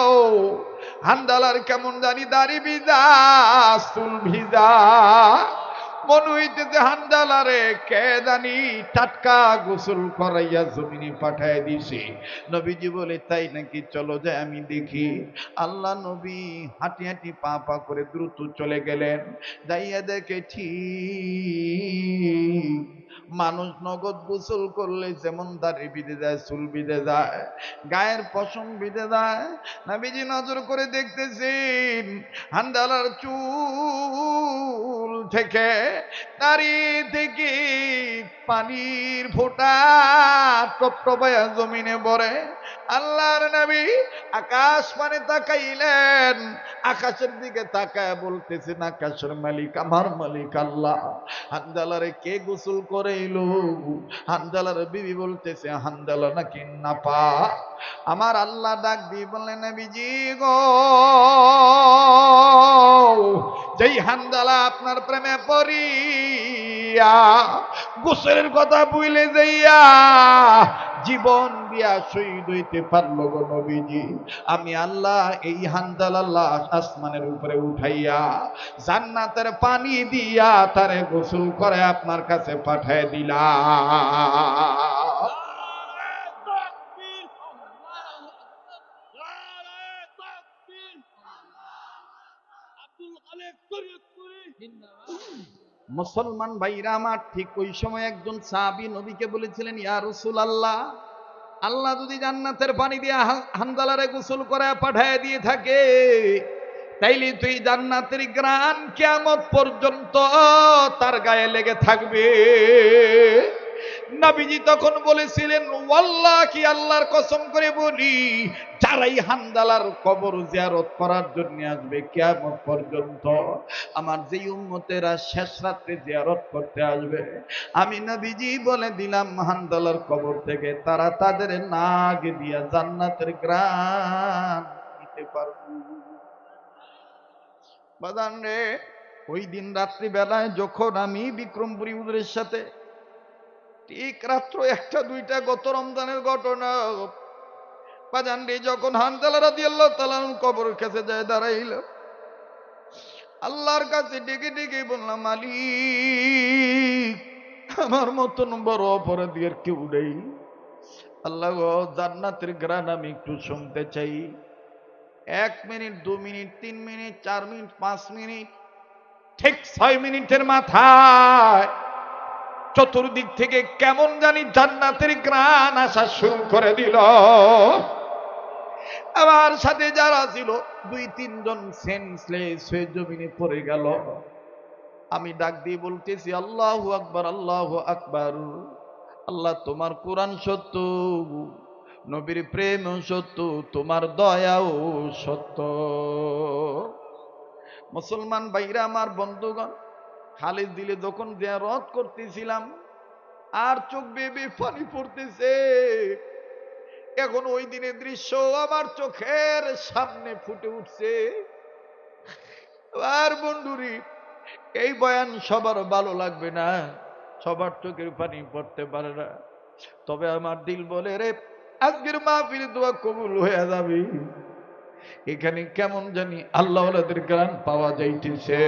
হানজালার কেমন জানি দাড়ি ভিজা, চুল ভিজা, মনে হইতেছে হানজালারে কে জানি টাটকা গোসল করাইয়া জমিনে পাঠায় দিছে। নবীজি বলে, তাই নাকি? চলো যাই আমি দেখি। আল্লাহ নবী হাঁটি হাঁটি পা পা করে দ্রুত চলে গেলেন। যাইয়া দেখে ঠিক মানুষ নগদ গোসল করলে যেমন দাড়ি বিঁধে যায়, চুল বিঁধে যায়, গায়ের পশম বিঁধে যায়। নবীজি নজর করে দেখতেছেন হানজালার চুল থেকে, দাড়ি থেকে পানির ফোঁটা টপটপায়া জমিনে পড়ে। আল্লাহর নবী আকাশ পানে তাকাইলেন, আকাশের দিকে তাকায় বলতেছেন, আকাশের মালিক আমার মালিক আল্লাহ, হানজালারে কে গোসল করাইলো? হানজালার বিবি বলতেছে, হানজালা নাকি নাপা। আমার আল্লাহ ডাক দিয়ে বললেন, নবীজি গো, যেই হানজালা আপনার প্রেমে পড়িয়া গোসলের কথা বুঝলে যাইয়া জীবন দিয়া শহীদ হইতে পারলো গো নবীজি, আমি আল্লাহ এই হানজালার লাশ আসমানের উপরে উঠাইয়া জান্নাতের পানি দিয়া তারে গোসল করে আপনার কাছে পাঠায় দিলাম। মুসলমান ভাইরা আমার, ঠিক ওই সময় একজন সাহাবী নবীকে বলেছিলেন, ইয়া রাসূলুল্লাহ, আল্লাহ যদি জান্নাতের পানি দিয়ে হানজালারে গোসল করে পাঠায় দিয়ে থাকে, তাইলে তুই জান্নাতের ঘ্রাণ কিয়ামত পর্যন্ত তার গায়ে লেগে থাকবে। নবীজি তখন বলেছিলেন, ওয়াল্লাহি, আল্লাহর কসম করে বলি, যারাই হানজালার কবর জিয়ারত করার জন্য আসবে কিয়ামত পর্যন্ত, আমার যেই উম্মতেরা শেষ রাত্রে জিয়ারত করতে আসবে, আমি নবীজি বলে দিলাম হানজালার কবর থেকে তারা তাদের নাক দিয়া জান্নাতের ঘ্রাণ নিতে পারবে। বাজান রে, ওই দিন রাত্রি বেলায় যখন আমি বিক্রমপুরী হুজুরের সাথে ঠিক রাত্র 1টা 2টা গত রমজানের ঘটনা, বাজান রে, যখন হানজালা রাদিয়াল্লাহু তাআলা কবরের কাছে যায় দাঁড়াইল, আল্লাহর কাছে ডেকে ডেকে বললাম, মালিক, আমার মতন বড় অপরাধী আর কেউ নেই। আল্লাহ গো, জান্নাতের ঘ্রাণ আমি একটু শুনতে চাই। 1 minute, 2 minute, 3 minute, 4 minute, 5 minute, ঠিক 6 মিনিটের মাথায় চতুর্দিক থেকে কেমন জানি জান্নাতের ঘ্রাণ আসা শুরু করে দিল। আমার সাথে যারা ছিল 2-3 জন সেন্সলেস হয়ে জমিনে পড়ে গেল। আমি ডাক দিয়ে বলতেছি, আল্লাহু আকবার, আল্লাহু আকবার। আল্লাহ, তোমার কোরআন সত্য, নবীর প্রেম সত্য, তোমার দয়াও সত্য। মুসলমান ভাইরা আমার, বন্ধুগণ, খালিদ দিলে যখন জিয়ারত করতেছিলাম আর চোখ বেয়ে পানি পড়তেছে, এখন ওই দিনের দৃশ্য আমার চোখের সামনে ফুটে উঠছে। আর বন্ধুরি, এই বয়ান সবার ভালো লাগবে না, সবার চোখের পানি পড়তে পারে না, তবে আমার দিল বলে, রে আজকের মাহফিল দোয়া কবুল হয়ে যাবে। এখানে কেমন জানি আল্লাহ ওয়ালাদের গান পাওয়া যাইতেছে।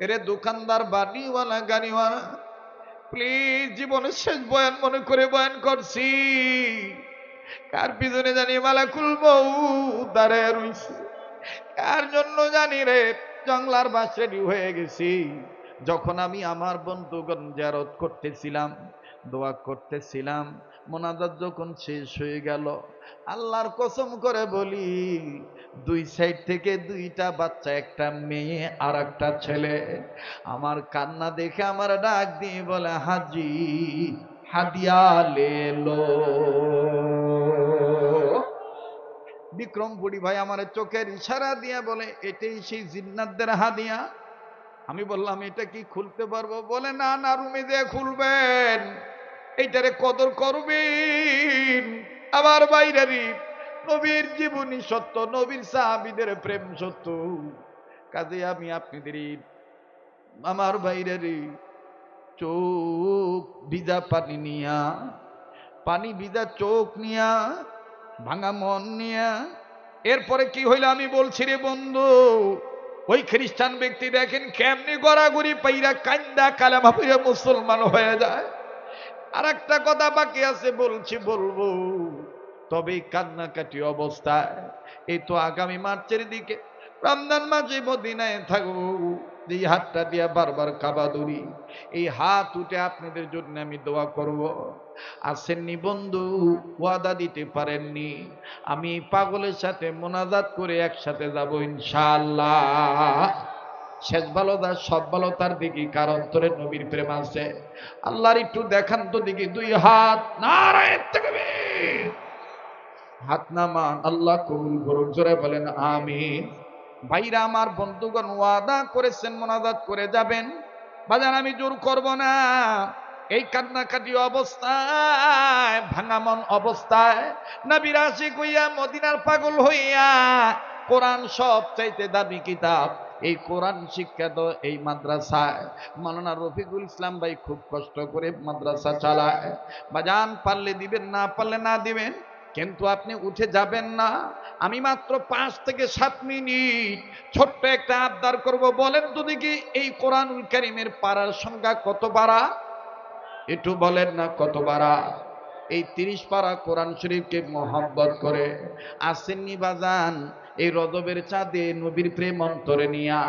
এরে দোকানদার, বাড়িওয়ালা, গাড়িওয়ালা, প্লিজ, জীবনের শেষ বয়ান মনে করে বয়ান করছি। কার পিছনে জানি মালাকুল মউত দাঁড়ায় রইছে, কার জন্য জানি রে জংলার বাস রেডি হয়ে গেছি। যখন আমি আমার বন্ধুগণ জিয়ারত করতেছিলাম, দোয়া করতেছিলাম, মোনাজাত যখন শেষ হয়ে গেল, আল্লাহর কসম করে বলি, 2 সাইড থেকে 2টা বাচ্চা, একটা মেয়ে আর একটা ছেলে, আমার কান্না দেখে আমার ডাক দিয়ে বলে, হাজি হাদিয়া লে লো। বিক্রমপুরী ভাই আমার চোখের ইশারা দিয়ে বলে, এটাই সেই জিন্নাতদের হাদিয়া। আমি বললাম, এটা কি খুলতে পারবো? বলে, না না, রুমে দিয়ে খুলবেন, এইটারে কদর করবেন। আবার বাইরেরই নবীর জীবনী সত্য, নবীর সাহাবীদের প্রেম সত্য, কাজে আমি আপনাদেরই আমার বাইরেরই চোখ ভিজা পানি নিয়া পানি ভিজা চোখ নিয়া, ভাঙা মন নিয়া। এরপরে কি হইল আমি বলছি রে বন্ধু, ওই খ্রিস্টান ব্যক্তি দেখেন কেমনি গড়াগড়ি পাইরা কান্দা কালেমা পড়ে মুসলমান হয়ে যায়। আর একটা কথা বাকি আছে, বলবো, তবে কান্নাকাটি অবস্থায় এই তো আগামী মার্চের দিকে রমজান মাসে মদিনায় থাকবো, এই হাতটা দিয়া বারবার কাবা ধরি, এই হাত উঠে আপনাদের জন্য আমি দোয়া করব। আসেননি বন্ধু, ওয়াদা দিতে পারেননি, আমি এই পাগলের সাথে মোনাজাত করে একসাথে যাব ইনশাআল্লাহ। শেষ ভালো তার সব ভালো তার দিকে, কার অন্তরে নবীর প্রেম আছে। আল্লাহর একটু দেখান তো দিকে দুই হাত, নারায়ে তাকবীর, হাত নামান, আল্লাহ কবুল করুক, জোরে বলেন আমিন। ভাইরা আমার, বন্ধুগণ ওয়াদা করেছেন মোনাজাত করে যাবেন। বাজান আমি জোর করব না, এই কান্নাকাটি অবস্থায়, ভাঙা মন অবস্থায়, নবীর আশিক হইয়া, মদিনার পাগল হইয়া, কোরআন সব চাইতে দামি কিতাব, এই কোরআন শিক্ষা তো এই মাদ্রাসায় মাওলানা রফিকুল ইসলাম ভাই খুব কষ্ট করে মাদ্রাসা চালায়। বাজান পারলে দিবেন, না পারলে না দিবেন, কিন্তু আপনি উঠে যাবেন না। আমি মাত্র 5 থেকে 7 মিনিট ছোট্ট একটা আবদার করব। বলেন তো দেখি, এই কোরআনুল কারীমের পারার সংখ্যা কত পারা? একটু বলেন না কত পারা? এই 30 পারা কোরআন শরীফকে মহব্বত করে আসেননি বাজান, এই রজবের চাঁদে নবীর প্রেম অন্তরে নিয়া।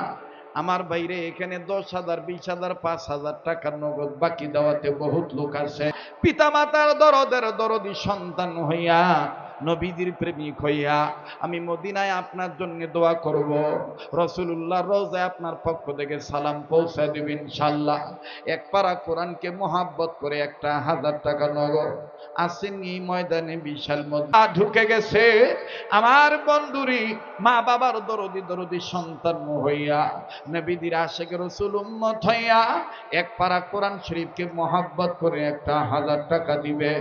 আমার বাইরে এখানে 10,000, 20,000, 5,000 টাকা নগদ বাকি দেওয়াতে বহুত লোক আছে। পিতা মাতার দরদের দরদি সন্তান হইয়া, নবীজির প্রেমিক হইয়া আমি মদিনায় আপনার জন্য দোয়া করব। রাসূলুল্লাহর রওজায় আপনার পক্ষ থেকে সালাম পৌঁছে দিবেন ইনশাআল্লাহ। এক পারা কোরআনকে মহব্বত করে 1,000 টাকা নগদ। আসেননি ময়দানে বিশাল মজা ঢুকে গেছে। আমার বন্ধুরি মা বাবার দরদি সন্তান হইয়া, নবীদের আশিক রাসূল উম্মত হইয়া এক পারা কোরআন শরীফকে মহব্বত করে 1,000 টাকা দিবে।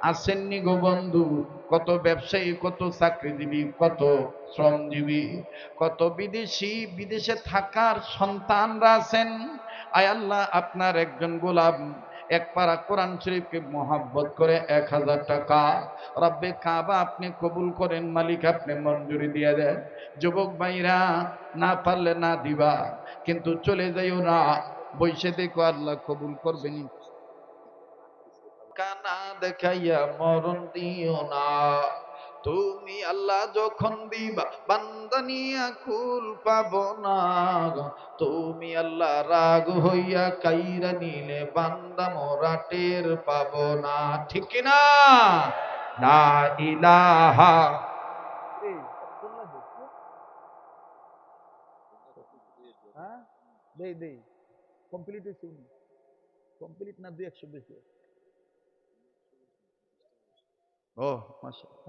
আসেননি গো বন্ধু, কত ব্যবসায়ী, কত চাকরিজীবী, কত শ্রমজীবী, কত বিদেশি, বিদেশে থাকার সন্তানরা আছেন। আয় আল্লাহ, আপনার একজন গোলাম এক পারা কোরআন শরীফকে মহব্বত করে 1,000 টাকা রব্বে কাবা আপনি কবুল করেন, মালিক আপনি মঞ্জুরি দিয়ে দেন। যুবক ভাইরা, না পারলে না দিবা, কিন্তু চলে যাইও না, বইসে দেখো আল্লাহ কবুল করবেন। কানা দেখাইয়া মরণ দিও না, তুমি আল্লাহ যখন দিবা বান্দা নিয়া কুল পাবো না। তুমি আল্লাহ রাগ হইয়া কাইরা নিলে বান্দা মোরা টের পাবো না। ঠিক কিনা? লা ইলাহা। হ্যাঁ, দেই কমপ্লিট হয়েছে, কমপ্লিট না 2-100 বেশি। ও মাশাআল্লাহ।